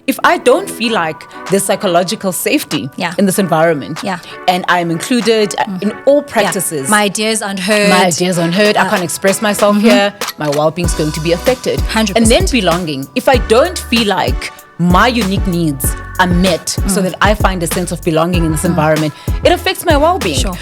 if I don't feel like there's psychological safety in this environment, and I'm included in all practices, my ideas aren't heard. I can't express myself here. My well-being is going to be affected. 100%. And then belonging. If I don't feel like my unique needs are met so that I find a sense of belonging in this environment, it affects my well-being. Sure.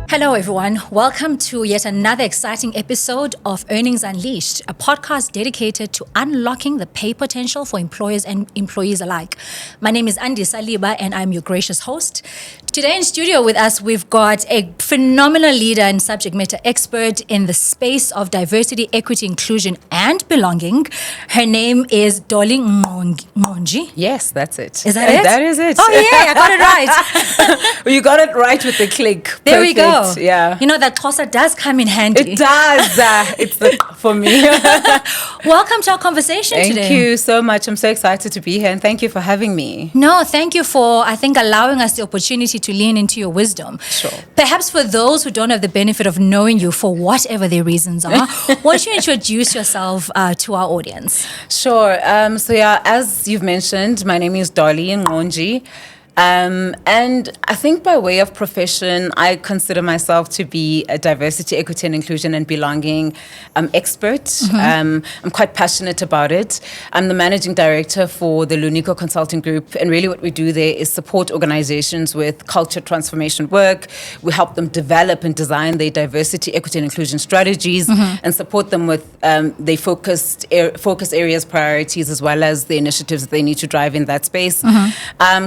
Hello everyone, welcome to yet another exciting episode of Earnings Unleashed, a podcast dedicated to unlocking the pay potential for employers and employees alike. My name is Andisa Liba and I'm your gracious host. Today in studio with us, we've got a phenomenal leader and subject matter expert in the space of diversity, equity, inclusion, and belonging. Her name is Dolly Monge. Yes, that's it. Is that it? That is it. Oh yeah, I got it right. You got it right with the click. There we go. Yeah. You know, that Xhosa does come in handy. It does. For me. Welcome to our conversation today. Thank you so much. I'm so excited to be here and thank you for having me. No, thank you for, I think, allowing us the opportunity to lean into your wisdom. Sure. Perhaps for those who don't have the benefit of knowing you for whatever their reasons are, why don't you introduce yourself to our audience? Sure. As you've mentioned, my name is Dolly Monge. And I think by way of profession, I consider myself to be a diversity, equity, and inclusion and belonging expert. I'm quite passionate about it. I'm the managing director for the Lunico Consulting Group. And really what we do there is support organizations with culture transformation work. We help them develop and design their diversity, equity, and inclusion strategies and support them with their focus areas, priorities, as well as the initiatives that they need to drive in that space.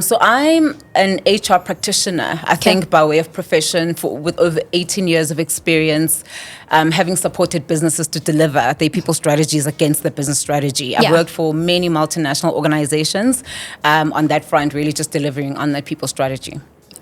So I'm an HR practitioner, I think, by way of profession, with over 18 years of experience, having supported businesses to deliver their people strategies against the business strategy. I've worked for many multinational organizations on that front, really just delivering on that people strategy.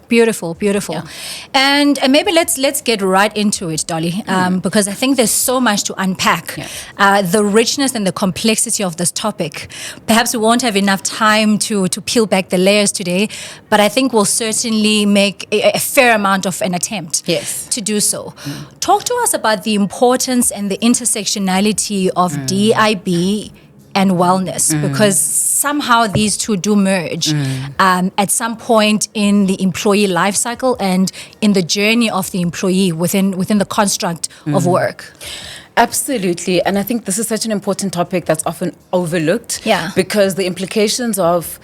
Beautiful. Yeah. And maybe let's get right into it, Dolly, because I think there's so much to unpack. The richness and the complexity of this topic. Perhaps we won't have enough time to peel back the layers today, but I think we'll certainly make a fair amount of an attempt to do so. Talk to us about the importance and the intersectionality of DEIB and wellness, because somehow these two do merge at some point in the employee life cycle and in the journey of the employee within the construct of work. Absolutely. And I think this is such an important topic that's often overlooked because the implications of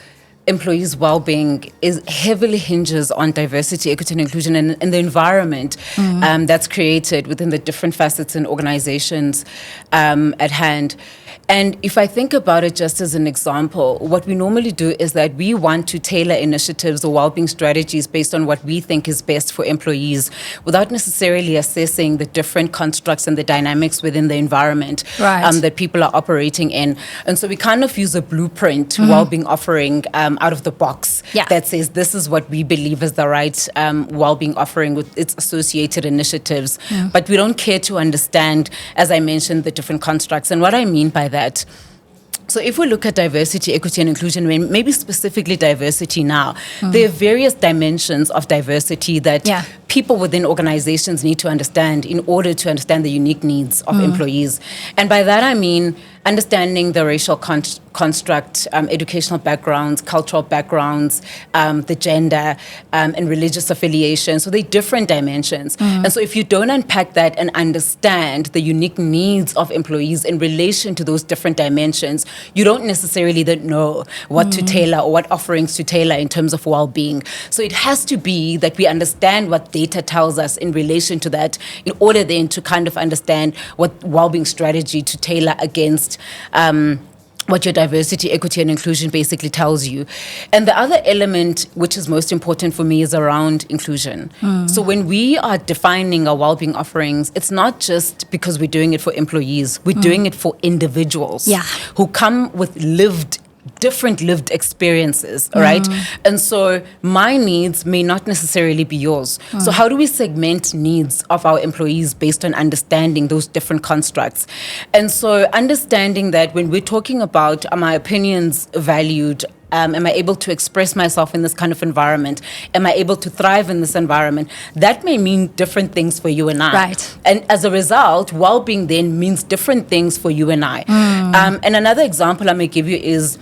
employees' well-being heavily hinges on diversity, equity, and inclusion and the environment that's created within the different facets and organizations at hand. And if I think about it just as an example, what we normally do is that we want to tailor initiatives or well-being strategies based on what we think is best for employees without necessarily assessing the different constructs and the dynamics within the environment that people are operating in. And so we kind of use a blueprint well-being offering out of the box that says this is what we believe is the right well-being offering with its associated initiatives. But we don't care to understand, as I mentioned, the different constructs. And what I mean by that. So if we look at diversity, equity, and inclusion, maybe specifically diversity now, there are various dimensions of diversity that people within organizations need to understand in order to understand the unique needs of employees. And by that I mean understanding the racial construct, educational backgrounds, cultural backgrounds, the gender, and religious affiliation. So they're different dimensions. And so if you don't unpack that and understand the unique needs of employees in relation to those different dimensions, you don't necessarily then know what to tailor or what offerings to tailor in terms of well-being. So it has to be that we understand what data tells us in relation to that in order then to kind of understand what well-being strategy to tailor against what your diversity, equity, and inclusion basically tells you. And the other element, which is most important for me, is around inclusion. So when we are defining our well-being offerings, it's not just because we're doing it for employees, we're doing it for individuals who come with different lived experiences, right? And so my needs may not necessarily be yours. So how do we segment needs of our employees based on understanding those different constructs? And so understanding that when we're talking about are my opinions valued, Am I able to express myself in this kind of environment? Am I able to thrive in this environment? That may mean different things for you and I. Right. And as a result, well-being then means different things for you and I. And another example I may give you is,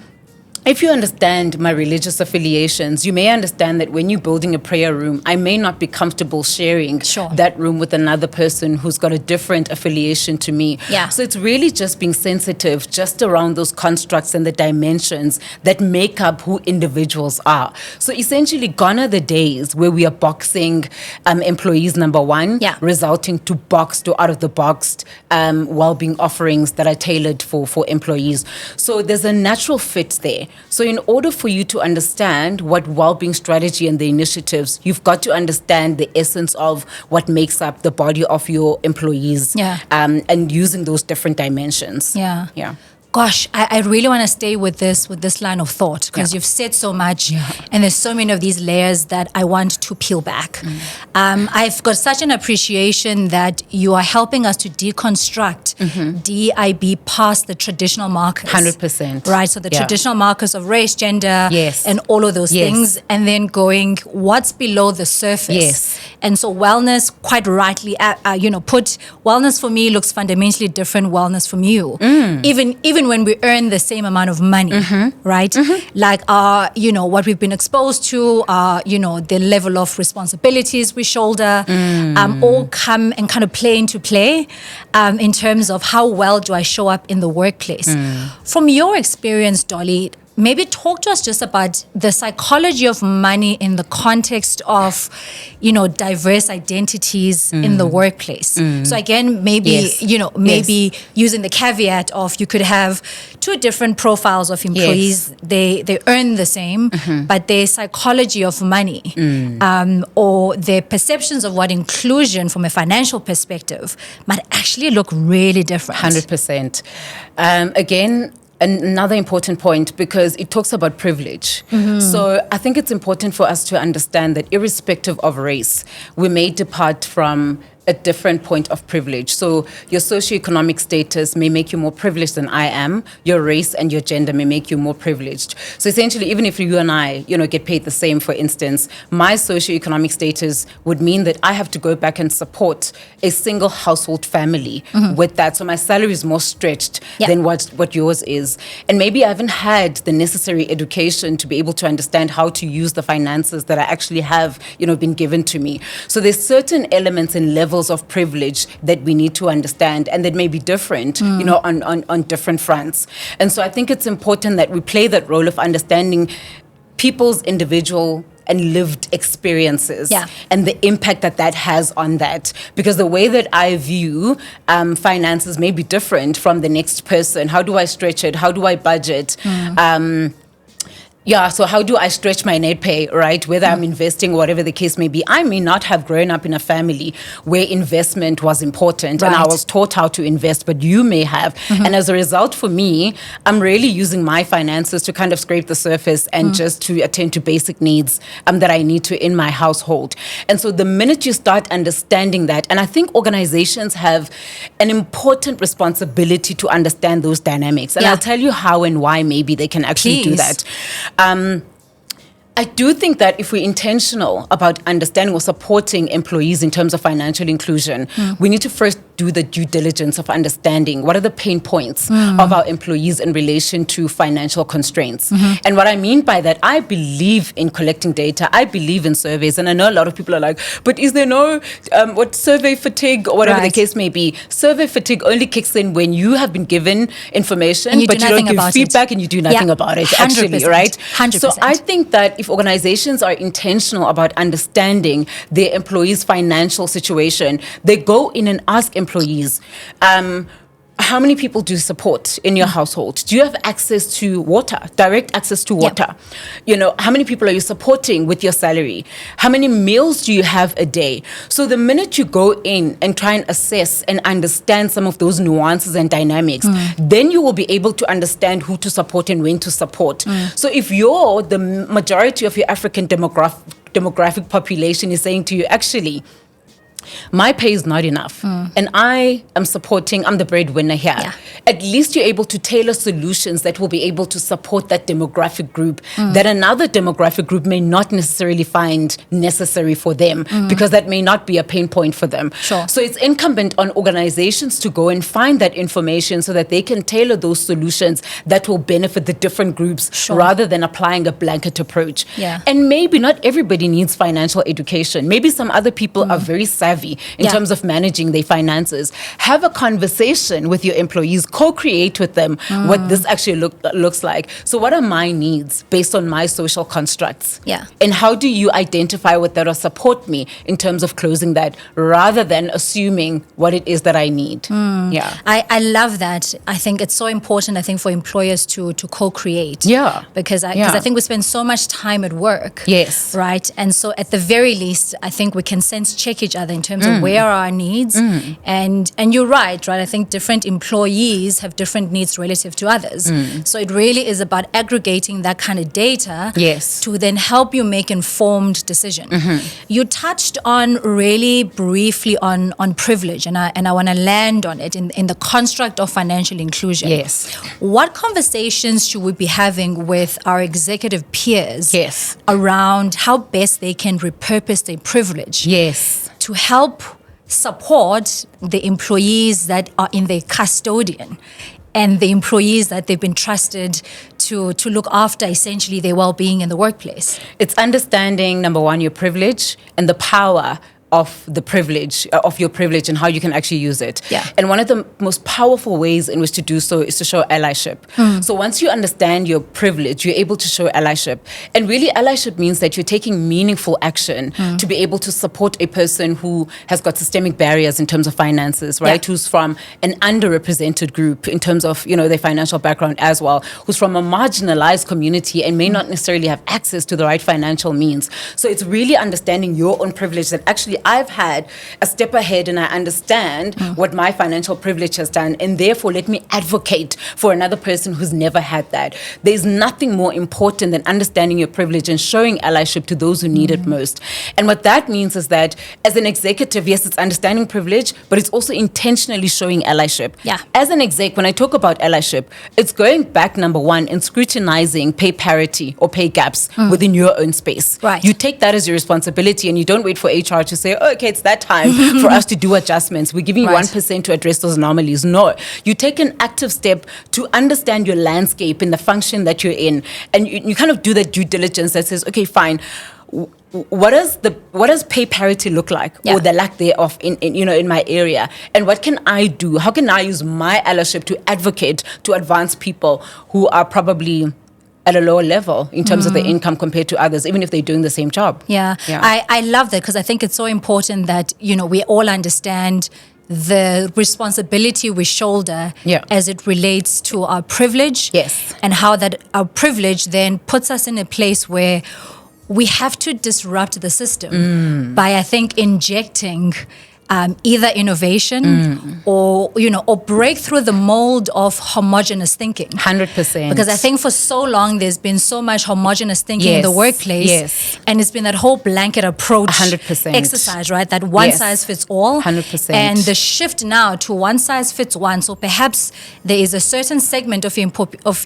if you understand my religious affiliations, you may understand that when you're building a prayer room, I may not be comfortable sharing that room with another person who's got a different affiliation to me. Yeah. So it's really just being sensitive just around those constructs and the dimensions that make up who individuals are. So essentially, gone are the days where we are boxing employees, number one, resulting to boxed or out of the boxed well-being offerings that are tailored for employees. So there's a natural fit there. So in order for you to understand what well-being strategy and the initiatives, you've got to understand the essence of what makes up the body of your employees, and using those different dimensions. Yeah. Gosh, I really want to stay with this line of thought, because you've said so much, and there's so many of these layers that I want to peel back. I've got such an appreciation that you are helping us to deconstruct DEIB past the traditional markers. 100%. Right, so the traditional markers of race, gender, and all of those things, and then going, what's below the surface? And so wellness, quite rightly, put, wellness for me looks fundamentally different wellness from you. Even when we earn the same amount of money, right? Like what we've been exposed to, the level of responsibilities we shoulder, all come and kind of play into play in terms of how well do I show up in the workplace. From your experience, Dolly, maybe talk to us just about the psychology of money in the context of, diverse identities in the workplace. So again, maybe, using the caveat of you could have two different profiles of employees. They earn the same, but their psychology of money or their perceptions of what inclusion from a financial perspective might actually look really different. 100%. Again, another important point, because it talks about privilege. So I think it's important for us to understand that irrespective of race, we may depart from a different point of privilege. So your socioeconomic status may make you more privileged than I am. Your race and your gender may make you more privileged. So essentially, even if you and I, get paid the same, for instance, my socioeconomic status would mean that I have to go back and support a single household family with that. So my salary is more stretched than what yours is. And maybe I haven't had the necessary education to be able to understand how to use the finances that I actually have, been given to me. So there's certain elements and levels of privilege that we need to understand, and that may be different, on different fronts. And so I think it's important that we play that role of understanding people's individual and lived experiences and the impact that has on that. Because the way that I view finances may be different from the next person. How do I stretch it? How do I budget? So how do I stretch my net pay, right? Whether I'm investing, whatever the case may be. I may not have grown up in a family where investment was important and I was taught how to invest, but you may have. And as a result, for me, I'm really using my finances to kind of scrape the surface and just to attend to basic needs that I need to in my household. And so the minute you start understanding that, and I think organizations have an important responsibility to understand those dynamics. And I'll tell you how and why maybe they can actually do that. I do think that if we're intentional about understanding or supporting employees in terms of financial inclusion, we need to first do the due diligence of understanding what are the pain points of our employees in relation to financial constraints. And what I mean by that, I believe in collecting data. I believe in surveys. And I know a lot of people are like, but is there no survey fatigue or whatever the case may be? Survey fatigue only kicks in when you have been given information, but you don't give feedback and you do nothing about it, 100%, actually, right? 100%. So I think that if organizations are intentional about understanding their employees' financial situation, they go in and ask employees, how many people do you support in your household? Do you have access to water, direct access to water? How many people are you supporting with your salary? How many meals do you have a day? So the minute you go in and try and assess and understand some of those nuances and dynamics, then you will be able to understand who to support and when to support. So if you're the majority of your African demographic population is saying to you, actually, my pay is not enough and I am supporting, I'm the breadwinner here. Yeah. At least you're able to tailor solutions that will be able to support that demographic group that another demographic group may not necessarily find necessary for them because that may not be a pain point for them. Sure. So it's incumbent on organizations to go and find that information so that they can tailor those solutions that will benefit the different groups rather than applying a blanket approach. Yeah. And maybe not everybody needs financial education. Maybe some other people are very savvy in terms of managing their finances. Have a conversation with your employees, co-create with them what this actually looks like. So what are my needs based on my social constructs? Yeah. And how do you identify what that or support me in terms of closing that rather than assuming what it is that I need? Yeah. I love that. I think it's so important, I think, for employers to co-create. Yeah. Because I think we spend so much time at work. Yes. Right? And so at the very least, I think we can sense check each other in terms of where are our needs. And you're right? I think different employees have different needs relative to others. So it really is about aggregating that kind of data to then help you make informed decision. You touched on really briefly on privilege, and I want to land on it in the construct of financial inclusion. Yes. What conversations should we be having with our executive peers Yes. around how best they can repurpose their privilege Yes. to help support the employees that are in their custodian and the employees that they've been trusted to look after essentially their well-being in the workplace? It's understanding, number one, your privilege and the power of the privilege, of your privilege and how you can actually use it. Yeah. And one of the most powerful ways in which to do so is to show allyship. So once you understand your privilege, you're able to show allyship. And really allyship means that you're taking meaningful action to be able to support a person who has got systemic barriers in terms of finances, right? Who's from an underrepresented group in terms of, their financial background as well, who's from a marginalized community and may not necessarily have access to the right financial means. So it's really understanding your own privilege that actually I've had a step ahead and I understand what my financial privilege has done, and therefore let me advocate for another person who's never had that. There's nothing more important than understanding your privilege and showing allyship to those who need it most. And what that means is that as an executive, yes, it's understanding privilege, but it's also intentionally showing allyship. Yeah. As an exec, when I talk about allyship, it's going back, number one, and scrutinizing pay parity or pay gaps within your own space. Right. You take that as your responsibility and you don't wait for HR to say, okay, it's that time for us to do adjustments. We're giving you 1% to address those anomalies. No, you take an active step to understand your landscape and the function that you're in. And you kind of do that due diligence that says, okay, fine. What does pay parity look like, or the lack thereof in my area, and what can I do? How can I use my allyship to advocate to advance people who are probably at a lower level in terms of their income compared to others, even if they're doing the same job? I love that, because I think it's so important that we all understand the responsibility we shoulder as it relates to our privilege, and how that our privilege then puts us in a place where we have to disrupt the system by, I think, injecting either innovation or break through the mold of homogenous thinking. 100%. Because I think for so long there's been so much homogenous thinking in the workplace, and it's been that whole blanket approach 100% exercise, right? That one size fits all. 100%. And the shift now to one size fits one. So perhaps there is a certain segment of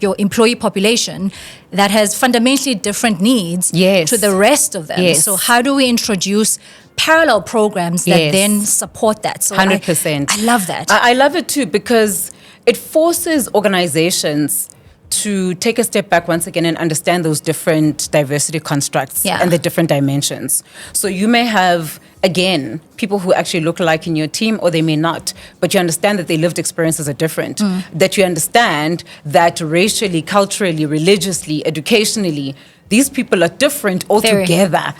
your employee population that has fundamentally different needs to the rest of them. So how do we introduce parallel programs that then support that? So 100%. I love that. I love it too, because it forces organizations to take a step back once again and understand those different diversity constructs and the different dimensions. So you may have, again, people who actually look alike in your team, or they may not, but you understand that their lived experiences are different, that you understand that racially, culturally, religiously, educationally, these people are different altogether,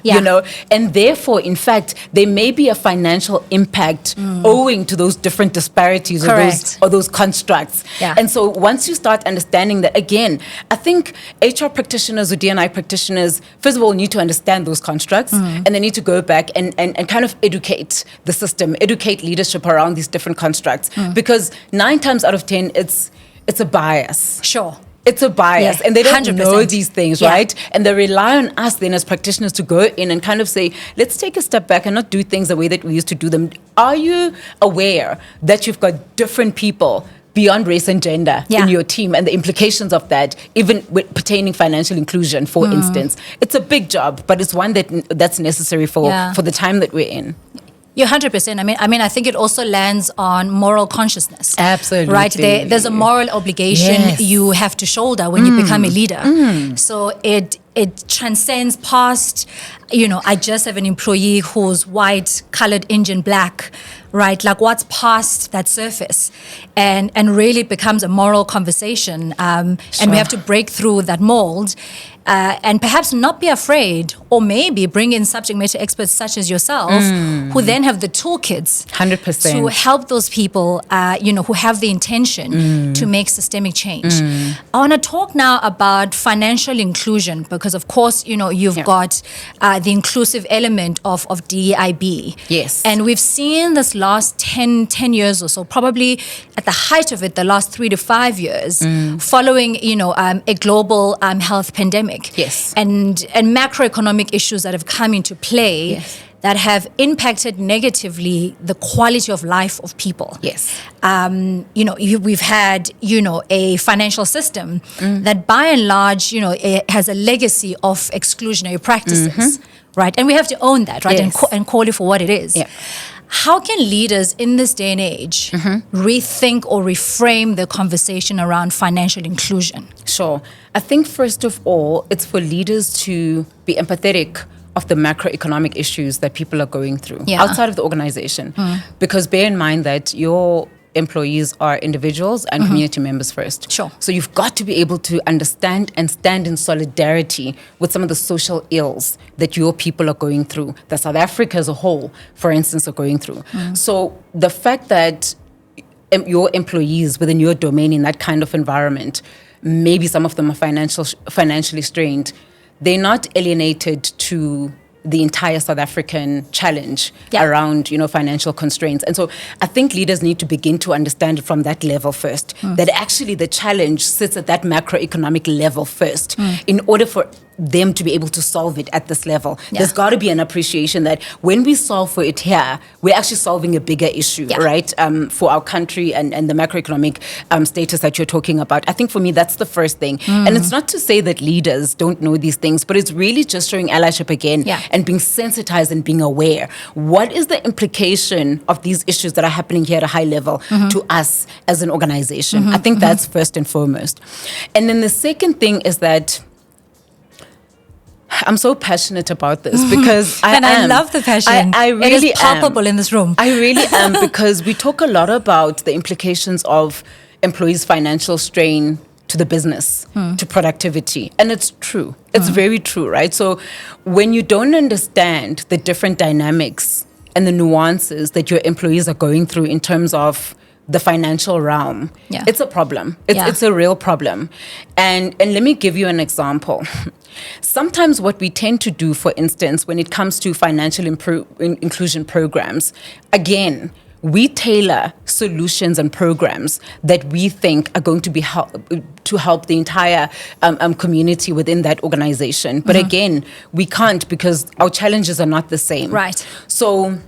and therefore, in fact, there may be a financial impact owing to those different disparities or those constructs. And so once you start understanding that, again, I think HR practitioners or D&I practitioners, first of all, need to understand those constructs, and they need to go back and kind of educate the system, educate leadership around these different constructs, because 9 times out of 10, it's a bias. Sure. It's a bias, and they don't 100%. know these things, right? And they rely on us then as practitioners to go in and kind of say, let's take a step back and not do things the way that we used to do them. Are you aware that you've got different people beyond race and gender in your team, and the implications of that, even with pertaining financial inclusion, for instance? It's a big job, but it's one that's necessary for the time that we're in. You're 100%. I mean, I think it also lands on moral consciousness. Absolutely. Right? There's a moral obligation you have to shoulder when you become a leader. So it transcends past, I just have an employee who's white, colored Indian, black, right? Like, what's past that surface? And really it becomes a moral conversation. And we have to break through that mold. And perhaps not be afraid, or maybe bring in subject matter experts such as yourself, who then have the toolkits 100% to help those people, who have the intention to make systemic change. I want to talk now about financial inclusion, because of course, you've got the inclusive element of DEIB. Yes. And we've seen this last 10 years or so, probably at the height of it, the last 3 to 5 years, following, a global health pandemic. Yes. And macroeconomic issues that have come into play that have impacted negatively the quality of life of people. Yes. We've had, a financial system that by and large, it has a legacy of exclusionary practices, right? And we have to own that, right? Yes. And call it for what it is. Yeah. How can leaders in this day and age rethink or reframe the conversation around financial inclusion? Sure. I think first of all, it's for leaders to be empathetic of the macroeconomic issues that people are going through outside of the organization. Because bear in mind that your employees are individuals and community members first. Sure. So you've got to be able to understand and stand in solidarity with some of the social ills that your people are going through, that South Africa as a whole, for instance, are going through. So the fact that your employees within your domain in that kind of environment, maybe some of them are financially strained, they're not alienated to the entire South African challenge around, financial constraints. And so I think leaders need to begin to understand it from that level first, that actually the challenge sits at that macroeconomic level first in order for them to be able to solve it at this level. There's got to be an appreciation that when we solve for it here, we're actually solving a bigger issue, right? For our country and the macroeconomic status that you're talking about. I think for me, that's the first thing. And it's not to say that leaders don't know these things, but it's really just showing allyship again and being sensitized and being aware. What is the implication of these issues that are happening here at a high level to us as an organization? I think that's first and foremost. And then the second thing is that I'm so passionate about this because I love the passion. I really it is palpable in this room. I really am, because we talk a lot about the implications of employees' financial strain to the business, to productivity. And it's true. It's very true, right? So when you don't understand the different dynamics and the nuances that your employees are going through in terms of the financial realm, it's a problem. It's a real problem. And let me give you an example. Sometimes what we tend to do, for instance, when it comes to financial inclusion programs, again, we tailor solutions and programs that we think are going to be to help the entire community within that organization. But again, we can't, because our challenges are not the same. Right. So,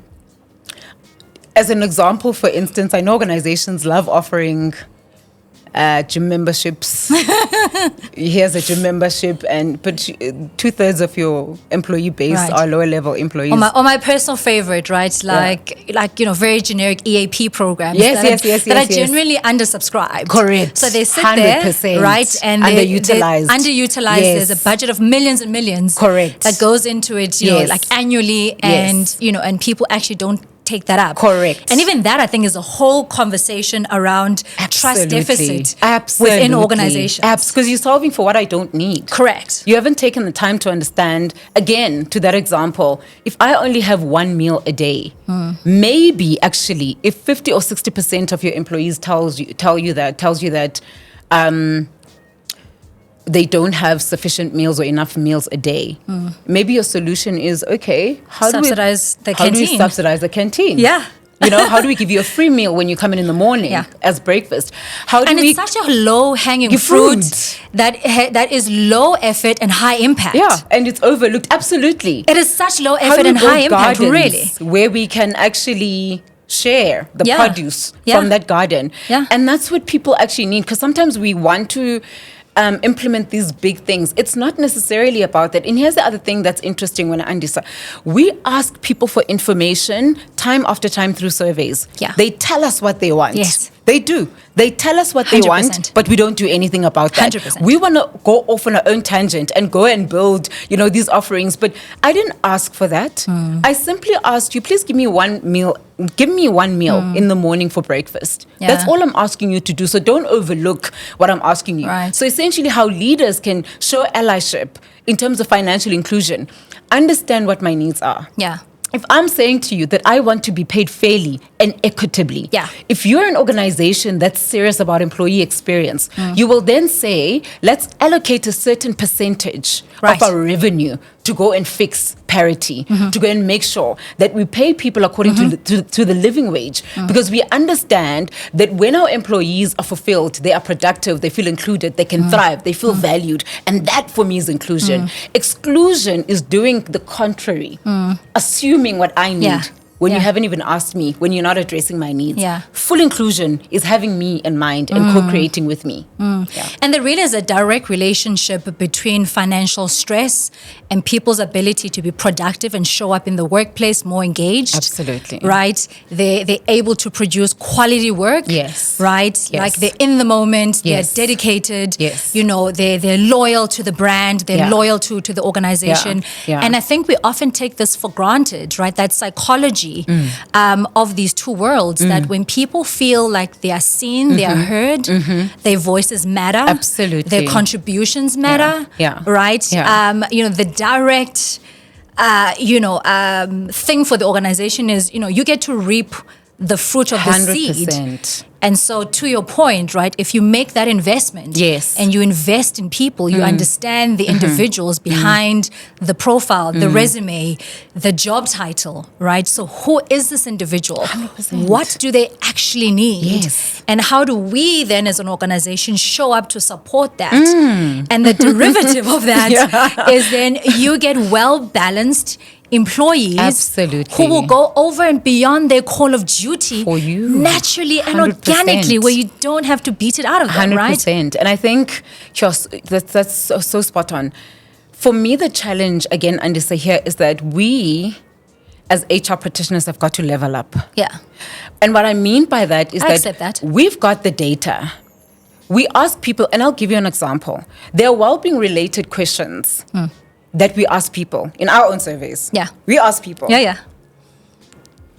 as an example, for instance, I know organizations love offering gym memberships. Here's a gym membership, but 2/3 of your employee base are lower level employees. Or my personal favorite, right? Like very generic EAP programs. That are generally undersubscribed. Correct. So they sit 100%. there, right? And underutilized. Underutilized. Yes. There's a budget of millions and millions. Correct. That goes into it, like annually, and and people actually don't take that up. Correct. And even that, I think, is a whole conversation around trust deficit Absolutely. within organizations. Because you're solving for what I don't need. Correct. You haven't taken the time to understand, again, to that example, if I only have one meal a day, maybe actually if 50 or 60% of your employees tells you that they don't have sufficient meals or enough meals a day. Maybe your solution is, okay, how do we subsidize the canteen? Yeah. How do we give you a free meal when you come in the morning as breakfast? It's such a low-hanging fruit that is low effort and high impact. Yeah, and it's overlooked. Absolutely. It is such low effort and high impact, really. Where we can actually share the produce from that garden. Yeah. And that's what people actually need, because sometimes we want to implement these big things. It's not necessarily about that. And here's the other thing that's interesting when Andisa, we ask people for information time after time through surveys. Yeah. They tell us what they want. Yes. They do. They tell us what they 100%. want, but we don't do anything about that. 100%. We want to go off on our own tangent and go and build, these offerings. But I didn't ask for that. I simply asked you, please give me one meal. Give me one meal in the morning for breakfast. Yeah. That's all I'm asking you to do. So don't overlook what I'm asking you. Right. So essentially how leaders can show allyship in terms of financial inclusion, understand what my needs are. Yeah. If I'm saying to you that I want to be paid fairly and equitably, if you're an organization that's serious about employee experience, you will then say, let's allocate a certain percentage of our revenue to go and fix parity, to go and make sure that we pay people according to the living wage. Because we understand that when our employees are fulfilled, they are productive, they feel included, they can thrive, they feel valued. And that for me is inclusion. Exclusion is doing the contrary, assuming what I need. When you haven't even asked me, when you're not addressing my needs. Full inclusion is having me in mind and co-creating with me. And there really is a direct relationship between financial stress and people's ability to be productive and show up in the workplace more engaged. Absolutely. Right? They're able to produce quality work. Yes. Right? Yes. Like they're in the moment, they're dedicated. Yes. They're loyal to the brand, they're loyal to the organization. And I think we often take this for granted, right? That psychology of these two worlds, that when people feel like they are seen, they are heard, their voices matter. Absolutely. Their contributions matter. Right? The direct, thing for the organization is, you get to reap the fruit of the 100%. seed. And so to your point, right, if you make that investment and you invest in people, you understand the individuals behind the profile, the resume, the job title, right? So who is this individual? 100%. What do they actually need? Yes. And how do we then as an organization show up to support that? And the derivative of that is then you get well-balanced employees Absolutely. who will go over and beyond their call of duty for you naturally and 100%. organically, where you don't have to beat it out of them, 100%. right? And I think that's so spot on. For me, the challenge again, Andisa, here is that we as HR practitioners have got to level up. And what I mean by that is that we've got the data. We ask people, and I'll give you an example. There are well-being related questions that we ask people in our own surveys. We ask people.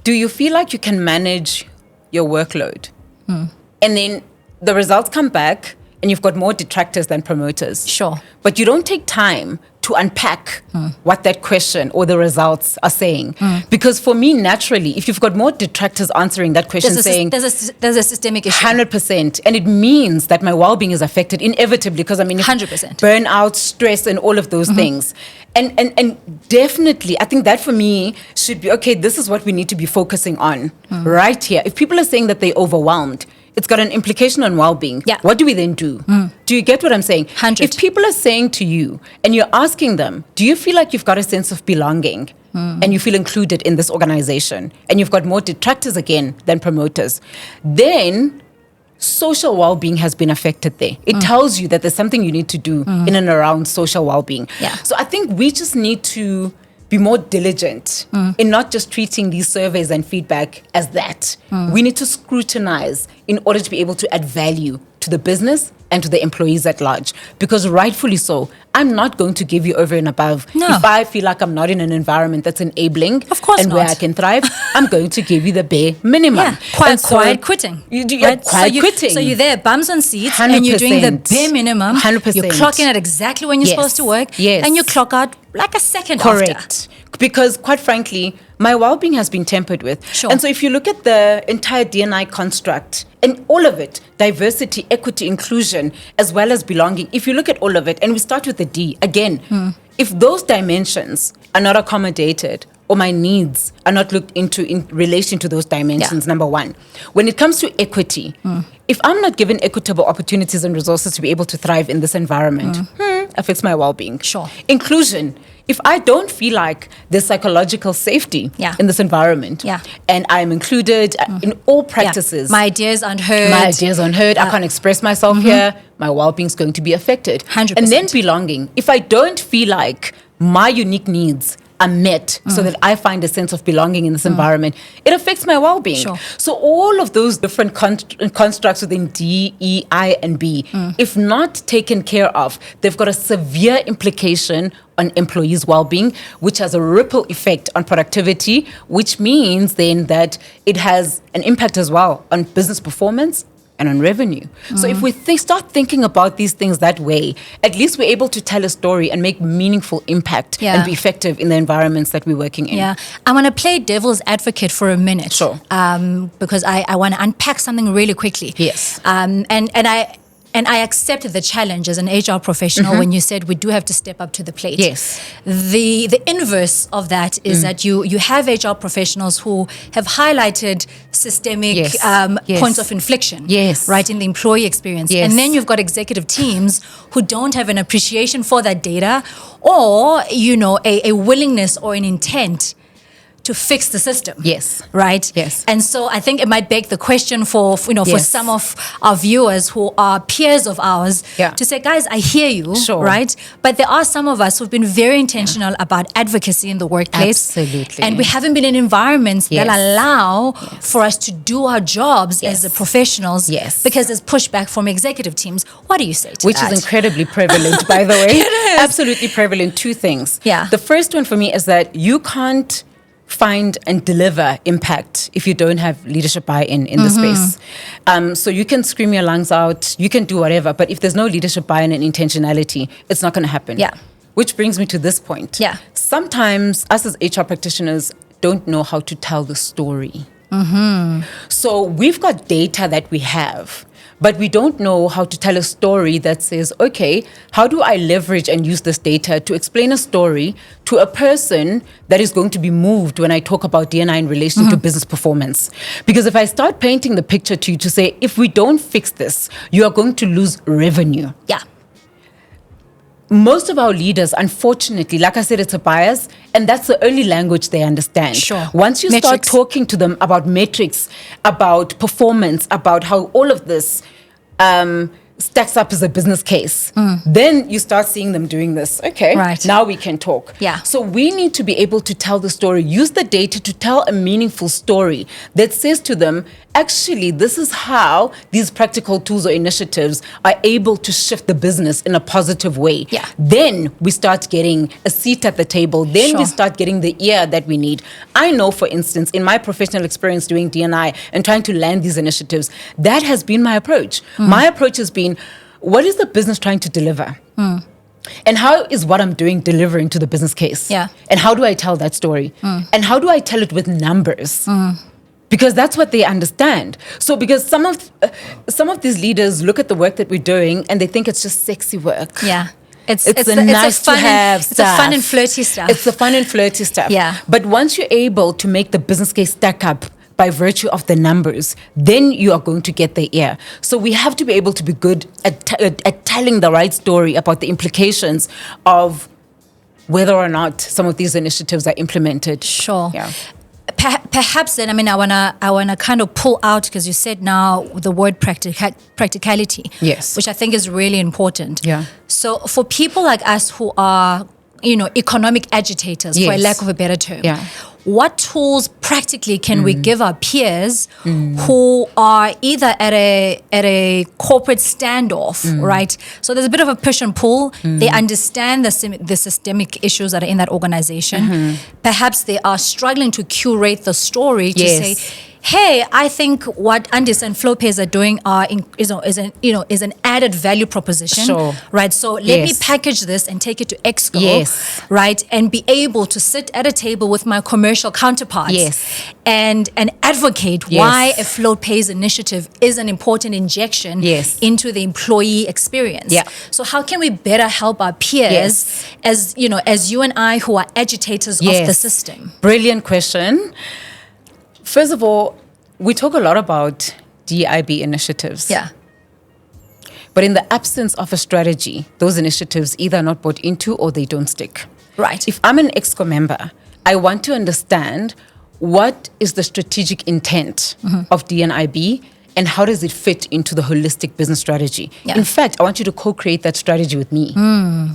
Do you feel like you can manage your workload? And then the results come back and you've got more detractors than promoters. Sure. But you don't take time to unpack what that question or the results are saying. Because for me, naturally, if you've got more detractors answering that question there's a systemic issue. 100%. And it means that my well-being is affected inevitably because 100%. Burnout, stress, and all of those things. And definitely, I think that for me should be, okay, this is what we need to be focusing on right here. If people are saying that they're overwhelmed, it's got an implication on well-being. What do we then do? Do you get what I'm saying? 100. If people are saying to you and you're asking them, do you feel like you've got a sense of belonging and you feel included in this organization and you've got more detractors again than promoters, then social well-being has been affected there. It tells you that there's something you need to do in and around social well-being. So I think we just need to be more diligent in not just treating these surveys and feedback as that. We need to scrutinize in order to be able to add value to the business and to the employees at large. Because rightfully so, I'm not going to give you over and above. If I feel like I'm not in an environment that's enabling where I can thrive, I'm going to give you the bare minimum. Quiet quitting. Quitting. So you're there, bums on seats, 100%. And you're doing the bare minimum. 100%. You're clocking out exactly when you're supposed to work. And you clock out like a second after. Because quite frankly, my well-being has been tempered with. And so if you look at the entire D&I construct and all of it, diversity, equity, inclusion, as well as belonging, if you look at all of it, and we start with the D, again, if those dimensions are not accommodated or my needs are not looked into in relation to those dimensions, number one. When it comes to equity, if I'm not given equitable opportunities and resources to be able to thrive in this environment, affects my well-being. Sure. Inclusion. If I don't feel like there's psychological safety in this environment and I'm included in all practices. My ideas aren't heard. I can't express myself here. My well-being is going to be affected. 100%. And then belonging. If I don't feel like my unique needs are met so that I find a sense of belonging in this environment, it affects my well-being. Sure. So all of those different constructs within D, E, I, and B, if not taken care of, they've got a severe implication on employees' well-being, which has a ripple effect on productivity, which means then that it has an impact as well on business performance and on revenue. So if we start thinking about these things that way, at least we're able to tell a story and make meaningful impact and be effective in the environments that we're working in. Yeah, I want to play devil's advocate for a minute. Sure. Because I want to unpack something really quickly. Yes. And I accepted the challenge as an HR professional when you said we do have to step up to the plate. Yes. The inverse of that is that you have HR professionals who have highlighted systemic points of infliction, right, in the employee experience. Yes. And then you've got executive teams who don't have an appreciation for that data or, a willingness or an intent to fix the system. Yes. Right? Yes. And so I think it might beg the question for some of our viewers who are peers of ours to say, guys, I hear you, right? But there are some of us who've been very intentional about advocacy in the workplace. Absolutely. And we haven't been in environments that allow for us to do our jobs as the professionals because there's pushback from executive teams. What do you say to Which that? is incredibly prevalent, by the way. It is. Absolutely prevalent. Two things. Yeah. The first one for me is that you can't find and deliver impact if you don't have leadership buy-in in the space. So you can scream your lungs out, you can do whatever, but if there's no leadership buy-in and intentionality, it's not going to happen. Yeah. Which brings me to this point. Yeah. Sometimes us as HR practitioners don't know how to tell the story. So we've got data that we have, but we don't know how to tell a story that says, okay, how do I leverage and use this data to explain a story to a person that is going to be moved when I talk about D&I in relation to business performance? Because if I start painting the picture to you to say, if we don't fix this, you are going to lose revenue. Yeah. Most of our leaders, unfortunately, like I said, it's a bias, and that's the only language they understand. Sure. Once you start talking to them about metrics, about performance, about how all of this stacks up as a business case, then you start seeing them doing this. Okay, right. Now we can talk. Yeah. So we need to be able to tell the story, use the data to tell a meaningful story that says to them, actually, this is how these practical tools or initiatives are able to shift the business in a positive way. Yeah. Then we start getting a seat at the table. Then we start getting the ear that we need. I know, for instance, in my professional experience doing D&I and trying to land these initiatives, that has been my approach. My approach has been, what is the business trying to deliver? And how is what I'm doing delivering to the business case? Yeah. And how do I tell that story? And how do I tell it with numbers? Because that's what they understand. So because some of these leaders look at the work that we're doing and they think it's just sexy work. Yeah. It's nice to have stuff. It's the fun and flirty stuff. It's the fun and flirty stuff. Yeah. But once you're able to make the business case stack up by virtue of the numbers, then you are going to get the ear. So we have to be able to be good at telling the right story about the implications of whether or not some of these initiatives are implemented. Sure. Yeah. Perhaps then, I wanna kind of pull out, because you said now the word practicality, yes, which I think is really important. Yeah. So for people like us who are, economic agitators, for a lack of a better term, what tools practically can we give our peers who are either at a corporate standoff, right? So there's a bit of a push and pull. They understand the systemic issues that are in that organization. Perhaps they are struggling to curate the story to say, hey, I think what Andisa and Flowpays are doing is an added value proposition, sure. right? So let me package this and take it to Exco, yes. right? And be able to sit at a table with my commercial counterparts, yes. and advocate why a Flowpays initiative is an important injection into the employee experience. Yeah. So how can we better help our peers as you and I who are agitators of the system? Brilliant question. First of all, we talk a lot about DEIB initiatives. Yeah. But in the absence of a strategy, those initiatives either are not bought into or they don't stick. Right. If I'm an Exco member, I want to understand what is the strategic intent of DEIB and how does it fit into the holistic business strategy. Yeah. In fact, I want you to co-create that strategy with me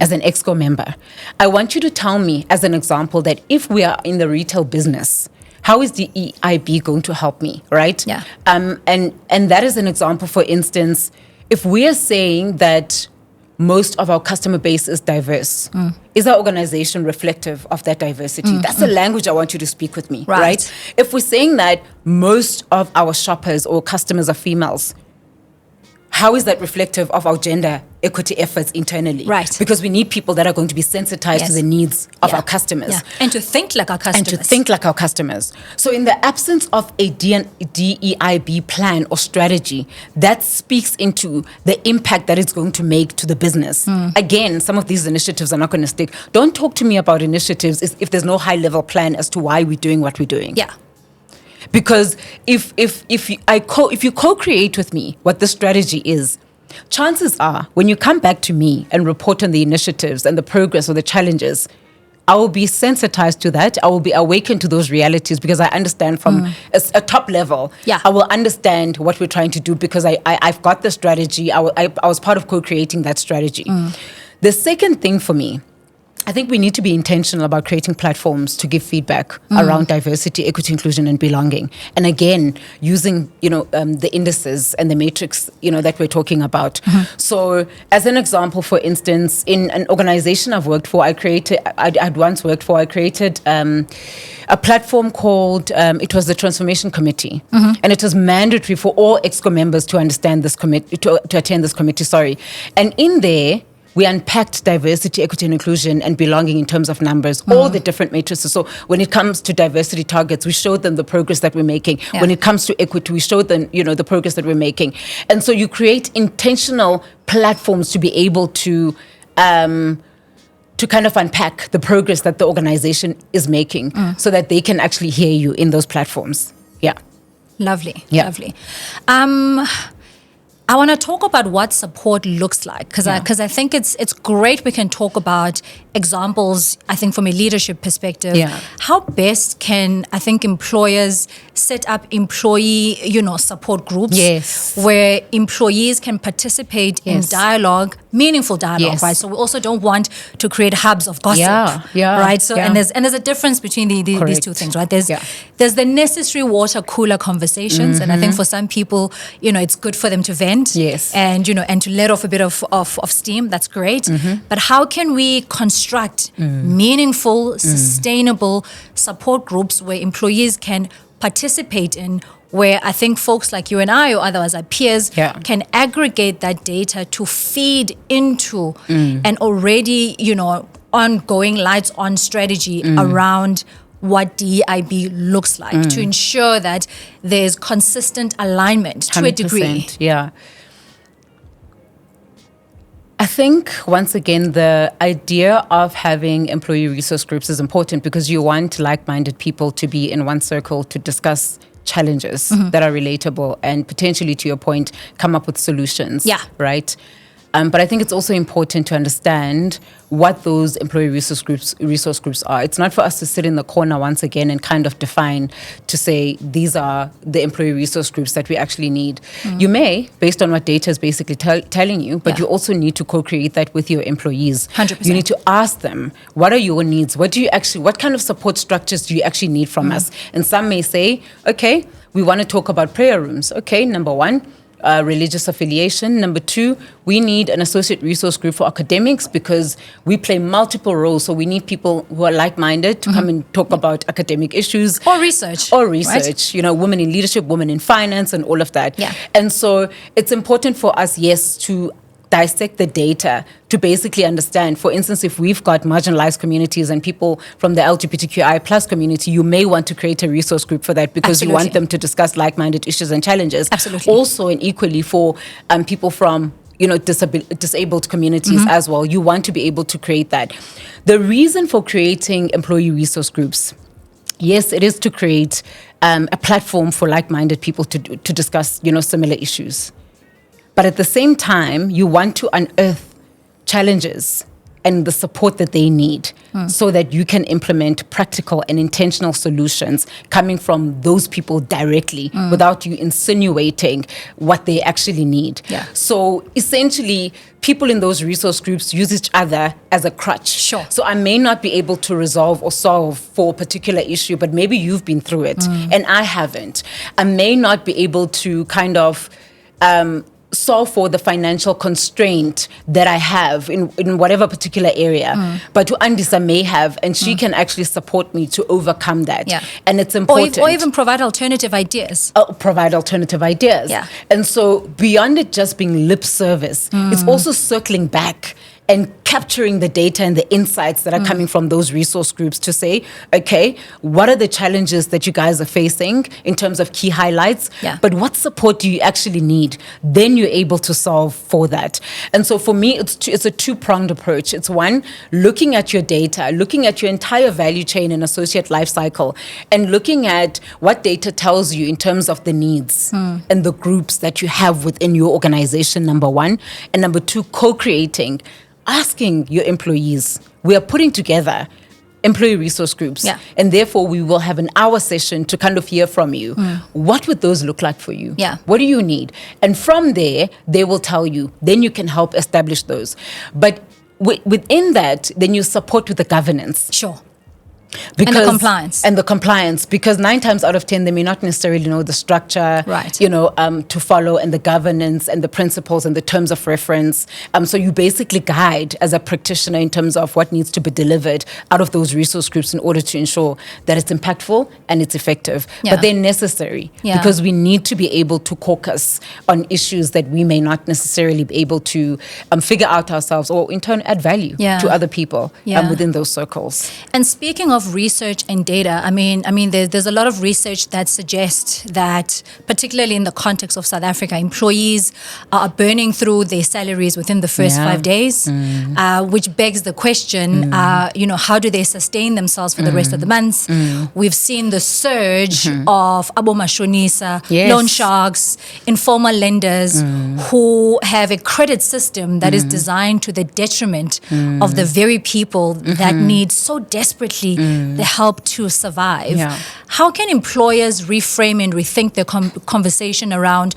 as an Exco member. I want you to tell me, as an example, that if we are in the retail business, how is the DEIB going to help me, right? Yeah. And that is an example, for instance, if we are saying that most of our customer base is diverse, is our organization reflective of that diversity? That's the language I want you to speak with me, right? If we're saying that most of our shoppers or customers are females, how is that reflective of our gender equity efforts internally? Right. Because we need people that are going to be sensitized to the needs of our customers. Yeah. And to think like our customers. So in the absence of a DEIB plan or strategy, that speaks into the impact that it's going to make to the business. Again, some of these initiatives are not going to stick. Don't talk to me about initiatives if there's no high-level plan as to why we're doing what we're doing. Yeah. Because if you co-create with me what the strategy is, chances are when you come back to me and report on the initiatives and the progress or the challenges, I will be sensitized to that. I will be awakened to those realities because I understand from a top level. Yeah. I will understand what we're trying to do because I've got the strategy. I was part of co-creating that strategy. The second thing for me, I think we need to be intentional about creating platforms to give feedback around diversity, equity, inclusion, and belonging. And again, using the indices and the matrix that we're talking about. So, as an example, for instance, in an organization I've worked for, I created a platform called it was the Transformation Committee, and it was mandatory for all Exco members to understand this committee to attend this committee. And in there, we unpacked diversity, equity, and inclusion and belonging in terms of numbers, all the different matrices. So when it comes to diversity targets, we showed them the progress that we're making. Yeah. When it comes to equity, we showed them, the progress that we're making. And so you create intentional platforms to be able to kind of unpack the progress that the organization is making so that they can actually hear you in those platforms. Yeah. Lovely. Yeah. Lovely. I want to talk about what support looks like because I think it's great we can talk about examples, I think from a leadership perspective. Yeah. How best can, I think, employers set up employee, support groups where employees can participate in dialogue, meaningful dialogue, right? So we also don't want to create hubs of gossip, right? So and there's a difference between these two things, right? There's the necessary water cooler conversations, and I think for some people, it's good for them to vent. And and to let off a bit of steam. That's great. But how can we construct meaningful, sustainable support groups where employees can participate in, where I think folks like you and I or otherwise our peers can aggregate that data to feed into an already ongoing lights on strategy around what DEIB looks like to ensure that there's consistent alignment to a degree. Yeah. I think, once again, the idea of having employee resource groups is important because you want like-minded people to be in one circle to discuss challenges that are relatable and potentially, to your point, come up with solutions. Yeah. Right? But I think it's also important to understand what those employee resource groups are. It's not for us to sit in the corner once again and kind of define to say these are the employee resource groups that we actually need. You may, based on what data is basically telling you, but you also need to co-create that with your employees. 100%. You need to ask them, what are your needs? What kind of support structures do you actually need from us? And some may say, okay, we want to talk about prayer rooms. Okay, number one, religious affiliation. Number 2, we need an associate resource group for academics because we play multiple roles. So we need people who are like-minded to come and talk about academic issues. Or research. Right? Women in leadership, women in finance, and all of that. Yeah. And so it's important for us, yes, to dissect the data to basically understand, for instance, if we've got marginalized communities and people from the LGBTQI plus community, you may want to create a resource group for that because you want them to discuss like-minded issues and challenges. Absolutely. Also, and equally for people from disabled communities as well. You want to be able to create that. The reason for creating employee resource groups, yes, it is to create a platform for like-minded people to discuss, similar issues. But at the same time, you want to unearth challenges and the support that they need so that you can implement practical and intentional solutions coming from those people directly without you insinuating what they actually need. Yeah. So essentially, people in those resource groups use each other as a crutch. Sure. So I may not be able to resolve or solve for a particular issue, but maybe you've been through it and I haven't. I may not be able to kind of solve for the financial constraint that I have in whatever particular area, but Andisa may have, and she can actually support me to overcome that. Yeah. And it's important. Or even provide alternative ideas. Yeah. And so beyond it just being lip service, it's also circling back and capturing the data and the insights that are coming from those resource groups to say, okay, what are the challenges that you guys are facing in terms of key highlights? Yeah. But what support do you actually need? Then you're able to solve for that. And so for me, it's a two-pronged approach. It's one, looking at your data, looking at your entire value chain and associate life cycle, and looking at what data tells you in terms of the needs and the groups that you have within your organization, number one. And number 2, co-creating, asking your employees. We are putting together employee resource groups, and therefore we will have an hour session to kind of hear from you. What would those look like for you? Yeah. What do you need? And from there, they will tell you. Then you can help establish those. But within that, then you support with the governance. Sure. Because, and the compliance, because 9 times out of 10 they may not necessarily know the structure, right, to follow, and the governance and the principles and the terms of reference. So you basically guide as a practitioner in terms of what needs to be delivered out of those resource groups in order to ensure that it's impactful and it's effective. But they're necessary because we need to be able to caucus on issues that we may not necessarily be able to figure out ourselves, or in turn add value to other people within those circles. And speaking of research and data, I mean, there's a lot of research that suggests that, particularly in the context of South Africa, employees are burning through their salaries within the first 5 days, which begs the question, how do they sustain themselves for the rest of the months? We've seen the surge of Abo Mashonisa, loan sharks, informal lenders who have a credit system that is designed to the detriment of the very people that need so desperately the help to survive. How can employers reframe and rethink the conversation around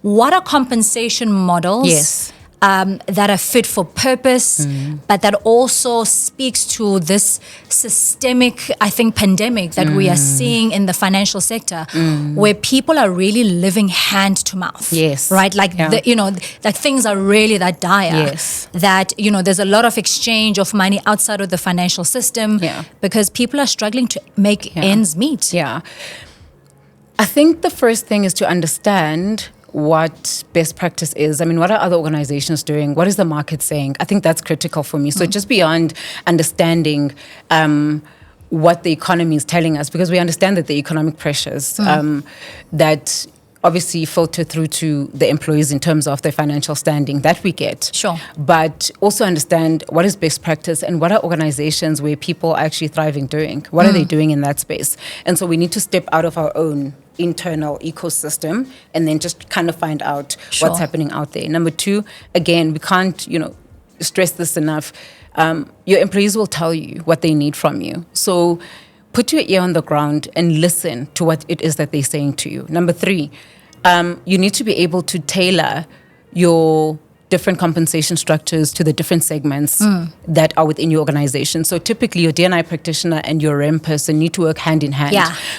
what are compensation models that are fit for purpose, but that also speaks to this systemic, I think, pandemic that we are seeing in the financial sector, where people are really living hand to mouth. Right? Like, like things are really that dire. That, there's a lot of exchange of money outside of the financial system because people are struggling to make ends meet. I think the first thing is to understand what best practice is. I mean, what are other organizations doing? What is the market saying? I think that's critical for me. So just beyond understanding what the economy is telling us, because we understand that the economic pressures that obviously filter through to the employees in terms of their financial standing that we get. But also understand what is best practice and what are organizations where people are actually thriving doing? What are they doing in that space? And so we need to step out of our own internal ecosystem and then just kind of find out what's happening out there. Number 2, again, we can't, stress this enough. Your employees will tell you what they need from you. So put your ear on the ground and listen to what it is that they're saying to you. Number 3, you need to be able to tailor your different compensation structures to the different segments that are within your organization. So typically your D&I practitioner and your REM person need to work hand in hand.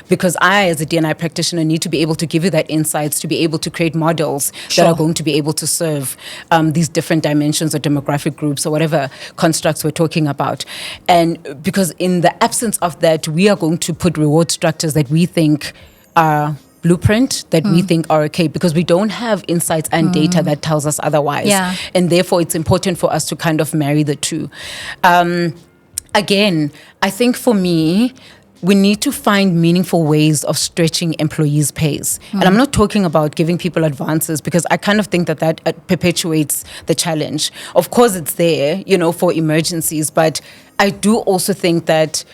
Because I, as a D&I practitioner, need to be able to give you that insights to be able to create models that are going to be able to serve these different dimensions or demographic groups or whatever constructs we're talking about. And because in the absence of that, we are going to put reward structures that we think are blueprint, that we think are okay, because we don't have insights and data that tells us otherwise. And therefore, it's important for us to kind of marry the two. Again, I think for me, we need to find meaningful ways of stretching employees' pays. And I'm not talking about giving people advances, because I kind of think that perpetuates the challenge. Of course, it's there, for emergencies, but I do also think that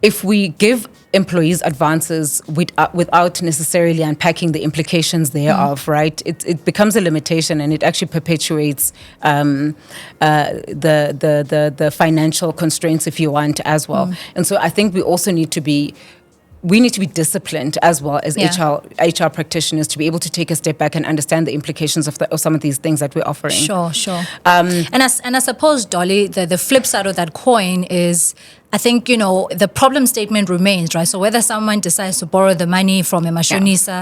if we give employees advances without necessarily unpacking the implications thereof, right? It becomes a limitation, and it actually perpetuates the financial constraints, if you want, as well. And so I think we also need to be disciplined as well as HR practitioners to be able to take a step back and understand the implications of some of these things that we're offering. Sure. And I suppose, Dolly, the flip side of that coin is, I think, the problem statement remains, right? So whether someone decides to borrow the money from a mashonisa,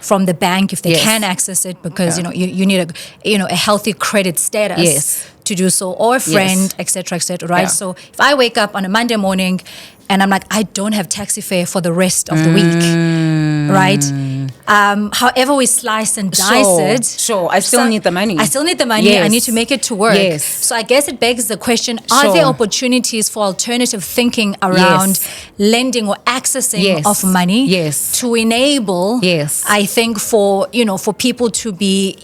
from the bank, if they can access it, because, you need a healthy credit status to do so, or a friend, et cetera, right? So if I wake up on a Monday morning and I'm like, I don't have taxi fare for the rest of the week, right? However we slice and dice it. Sure, I still need the money. I need to make it to work. So I guess it begs the question, are there opportunities for alternative thinking around lending or accessing of money to enable, I think, for people to be,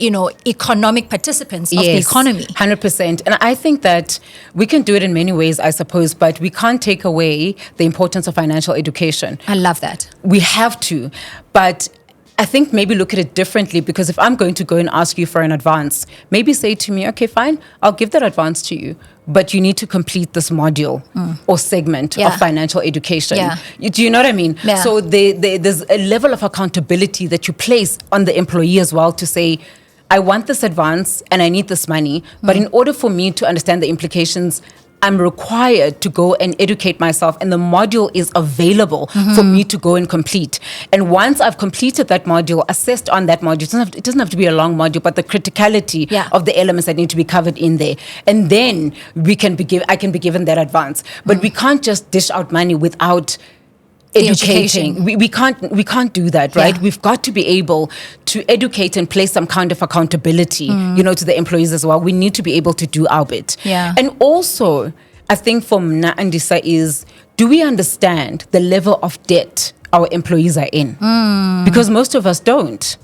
economic participants of the economy? 100%. And I think that we can do it in many ways, I suppose, but we can't take away the importance of financial education. I love that. We have to, but I think maybe look at it differently, because if I'm going to go and ask you for an advance, maybe say to me, okay, fine, I'll give that advance to you, but you need to complete this module or segment of financial education. Do you know what I mean? So there's a level of accountability that you place on the employee as well, to say, I want this advance and I need this money, but in order for me to understand the implications, I'm required to go and educate myself, and the module is available for me to go and complete. And once I've completed that module, assessed on that module, it doesn't have to be a long module, but the criticality of the elements that need to be covered in there. And then I can be given that advance. But we can't just dish out money without educating. We can't do that, right? We've got to be able to educate and place some kind of accountability, to the employees as well. We need to be able to do our bit. And also, I think for Mna Andisa is, do we understand the level of debt our employees are in? Because most of us don't.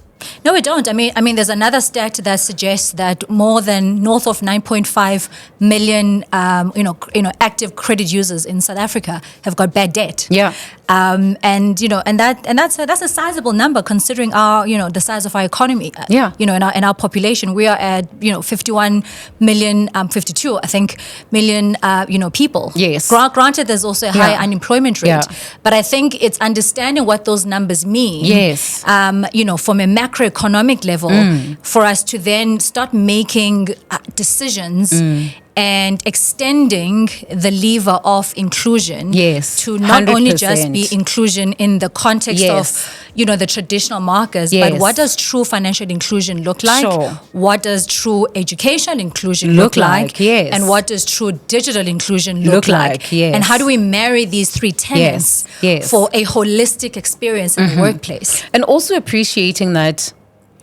No, we don't. I mean, there's another stat that suggests that north of 9.5 million, active credit users in South Africa have got bad debt. And that's a sizable number considering our, the size of our economy. In our population, we are at 51 million, 52, I think, million, people. Granted, there's also a high unemployment rate, but I think it's understanding what those numbers mean. From a macroeconomic level, for us to then start making decisions and extending the lever of inclusion to not 100%. Only just be inclusion in the context of, the traditional markers, but what does true financial inclusion look like? What does true educational inclusion look like? And what does true digital inclusion look like? And how do we marry these three tenets for a holistic experience in the workplace? And also appreciating that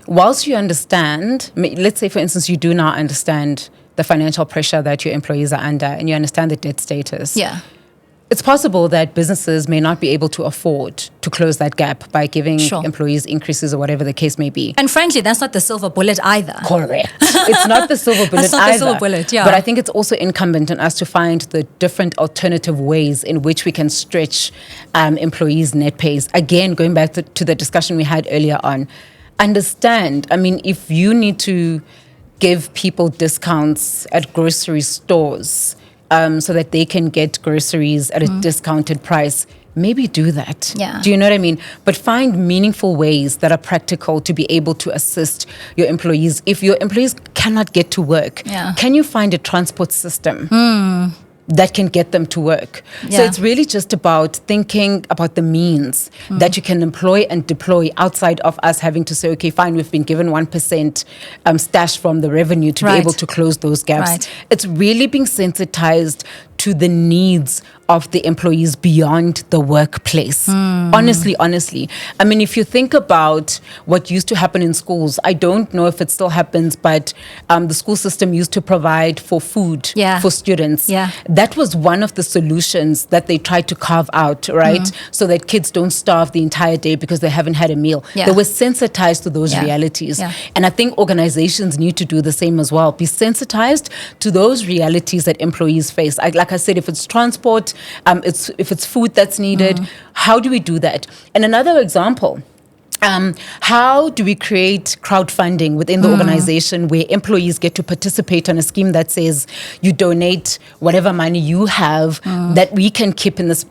whilst you understand, let's say, for instance, you do now understand the financial pressure that your employees are under, and you understand the debt status. It's possible that businesses may not be able to afford to close that gap by giving employees increases or whatever the case may be. And frankly, that's not the silver bullet either. Correct. It's not the silver bullet either. But I think it's also incumbent on us to find the different alternative ways in which we can stretch employees' net pays. Again, going back to the discussion we had earlier on, understand, if you need to give people discounts at grocery stores so that they can get groceries at a discounted price, maybe do that. Yeah. Do you know what I mean? But find meaningful ways that are practical to be able to assist your employees. If your employees cannot get to work, can you find a transport system that can get them to work? So it's really just about thinking about the means that you can employ and deploy outside of us having to say, okay, fine, we've been given 1% stash from the revenue to be able to close those gaps. It's really being sensitized to the needs of the employees beyond the workplace. Honestly. I mean, if you think about what used to happen in schools, I don't know if it still happens, but the school system used to provide for food for students. That was one of the solutions that they tried to carve out, right? So that kids don't starve the entire day because they haven't had a meal. They were sensitized to those realities. And I think organizations need to do the same as well. Be sensitized to those realities that employees face. Like I said, if it's transport, if it's food that's needed, how do we do that? And another example, how do we create crowdfunding within the organization where employees get to participate on a scheme that says you donate whatever money you have that we can keep in this,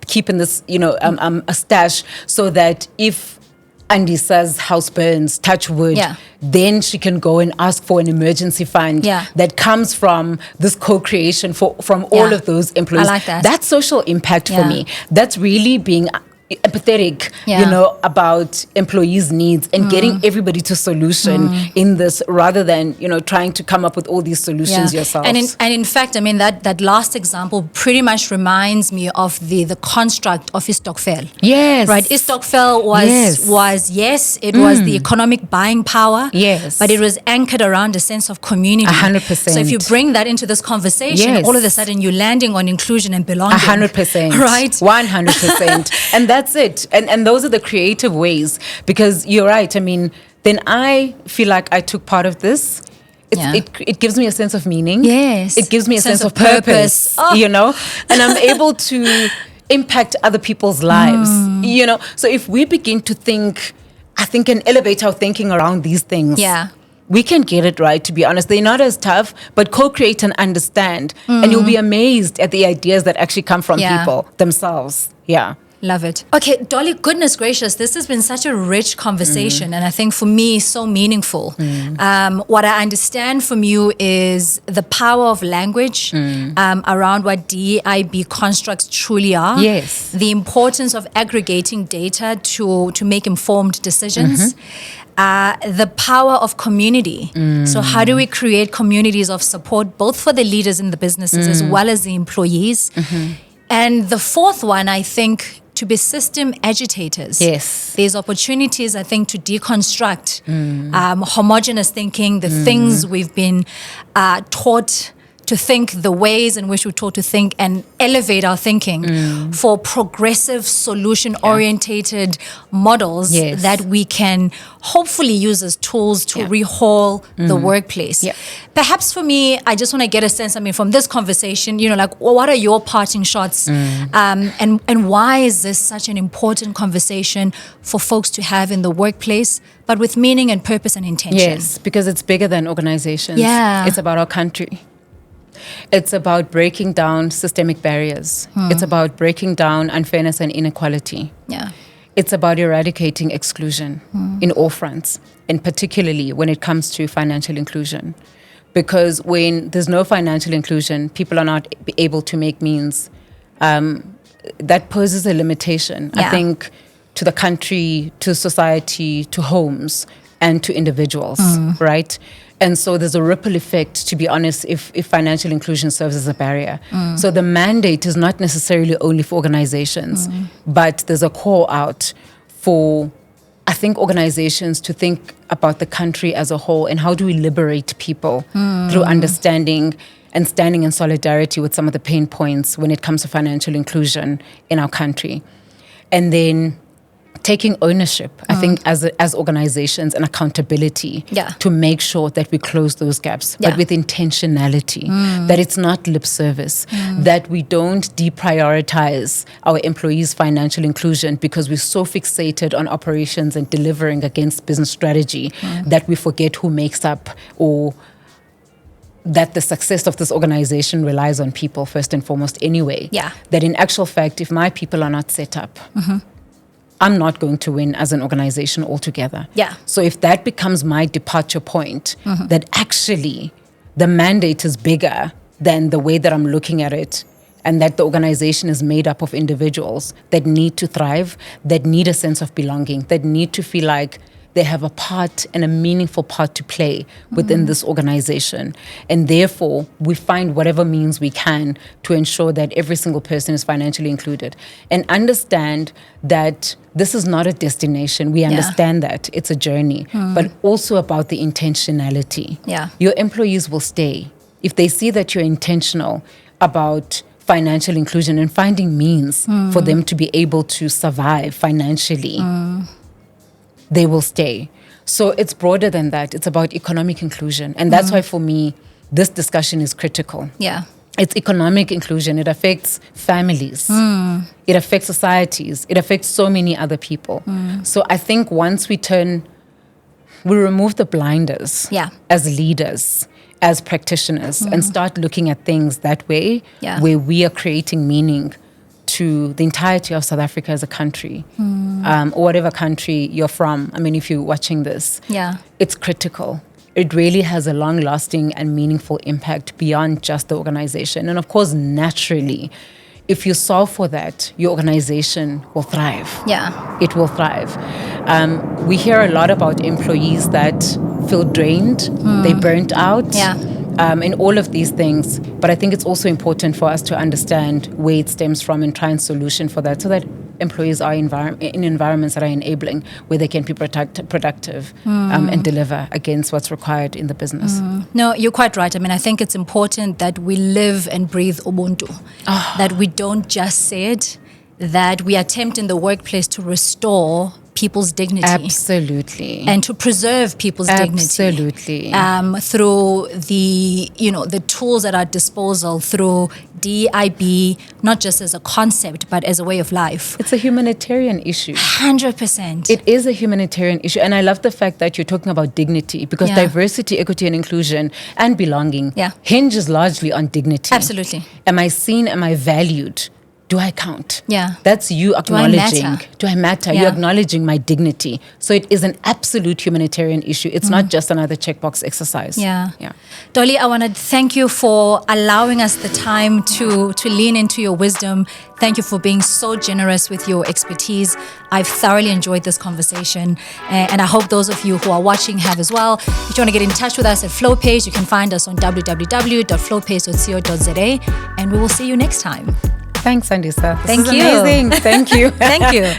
a stash, so that if Andisa's house burns, touch wood, then she can go and ask for an emergency fund that comes from this co-creation from all of those employees. I like that. That's social impact for me. That's really being empathetic, about employees' needs and getting everybody to solution in this, rather than, trying to come up with all these solutions yourself. And in fact, I mean, that last example pretty much reminds me of the construct of Istokvel. Yes. Right? Istokvel was it was the economic buying power. Yes. But it was anchored around a sense of community. 100%. So if you bring that into this conversation, all of a sudden you're landing on inclusion and belonging. 100%. Right? 100%. And that's it. And those are the creative ways, because you're right. I mean, then I feel like I took part of this. It gives me a sense of meaning. Yes. It gives me a sense of purpose, and I'm able to impact other people's lives, So if we begin to think, I think, and elevate our thinking around these things, we can get it right, to be honest. They're not as tough, but co-create and understand. And you'll be amazed at the ideas that actually come from people themselves. Love it. Okay, Dolly, goodness gracious, this has been such a rich conversation, and I think for me, so meaningful. What I understand from you is the power of language around what DEIB constructs truly are. Yes. The importance of aggregating data to make informed decisions. The power of community. So how do we create communities of support, both for the leaders in the businesses as well as the employees? And the fourth one, I think, to be system agitators. Yes. There's opportunities, I think, to deconstruct homogenous thinking, the things we've been taught to think, the ways in which we're taught to think, and elevate our thinking for progressive, solution-orientated models that we can hopefully use as tools to rehaul the workplace. Perhaps for me, I just want to get a sense, I mean, from this conversation, what are your parting shots? And why is this such an important conversation for folks to have in the workplace, but with meaning and purpose and intention? Yes, because it's bigger than organizations. It's about our country. It's about breaking down systemic barriers. It's about breaking down unfairness and inequality. It's about eradicating exclusion in all fronts, and particularly when it comes to financial inclusion. Because when there's no financial inclusion, people are not able to make means. That poses a limitation, I think, to the country, to society, to homes, and to individuals, right? And so there's a ripple effect, to be honest, if financial inclusion serves as a barrier. So the mandate is not necessarily only for organizations, but there's a call out for, I think, organizations to think about the country as a whole, and how do we liberate people through understanding and standing in solidarity with some of the pain points when it comes to financial inclusion in our country. And then taking ownership, I think, as organizations, and accountability to make sure that we close those gaps, but with intentionality, that it's not lip service, that we don't deprioritize our employees' financial inclusion because we're so fixated on operations and delivering against business strategy that we forget who makes up or that the success of this organization relies on people first and foremost anyway. Yeah. That in actual fact, if my people are not set up, I'm not going to win as an organization altogether. Yeah. So if that becomes my departure point, that actually the mandate is bigger than the way that I'm looking at it, and that the organization is made up of individuals that need to thrive, that need a sense of belonging, that need to feel like they have a part and a meaningful part to play within this organization. And therefore, we find whatever means we can to ensure that every single person is financially included. And understand that this is not a destination. We understand that. It's a journey. But also about the intentionality. Yeah. Your employees will stay if they see that you're intentional about financial inclusion and finding means for them to be able to survive financially. They will stay. So it's broader than that. It's about economic inclusion. And that's why, for me, this discussion is critical. Yeah. It's economic inclusion. It affects families. It affects societies. It affects so many other people. So I think once we remove the blinders as leaders, as practitioners, and start looking at things that way, where we are creating meaning to the entirety of South Africa as a country, or whatever country you're from. I mean, if you're watching this, it's critical. It really has a long-lasting and meaningful impact beyond just the organization. And of course, naturally, if you solve for that, your organization will thrive. Yeah. It will thrive. We hear a lot about employees that feel drained, they burnt out. And all of these things. But I think it's also important for us to understand where it stems from and try and solution for that, so that employees are in environments that are enabling, where they can be productive and deliver against what's required in the business. No, you're quite right. I mean, I think it's important that we live and breathe Ubuntu, that we don't just say it, that we attempt in the workplace to restore people's dignity. Absolutely. And to preserve people's dignity. Through the tools at our disposal, through DEIB, not just as a concept, but as a way of life. It's a humanitarian issue. 100%. It is a humanitarian issue. And I love the fact that you're talking about dignity, because diversity, equity, and inclusion and belonging hinges largely on dignity. Absolutely. Am I seen? Am I valued? Do I count? Yeah. That's you acknowledging. Do I matter? You're acknowledging my dignity. So it is an absolute humanitarian issue. It's not just another checkbox exercise. Yeah. Dolly, I want to thank you for allowing us the time to lean into your wisdom. Thank you for being so generous with your expertise. I've thoroughly enjoyed this conversation, and I hope those of you who are watching have as well. If you want to get in touch with us at FlowPace, you can find us on www.flowpace.co.za, and we will see you next time. Thanks, Andisa. Thank you. Amazing. Thank you. Thank you.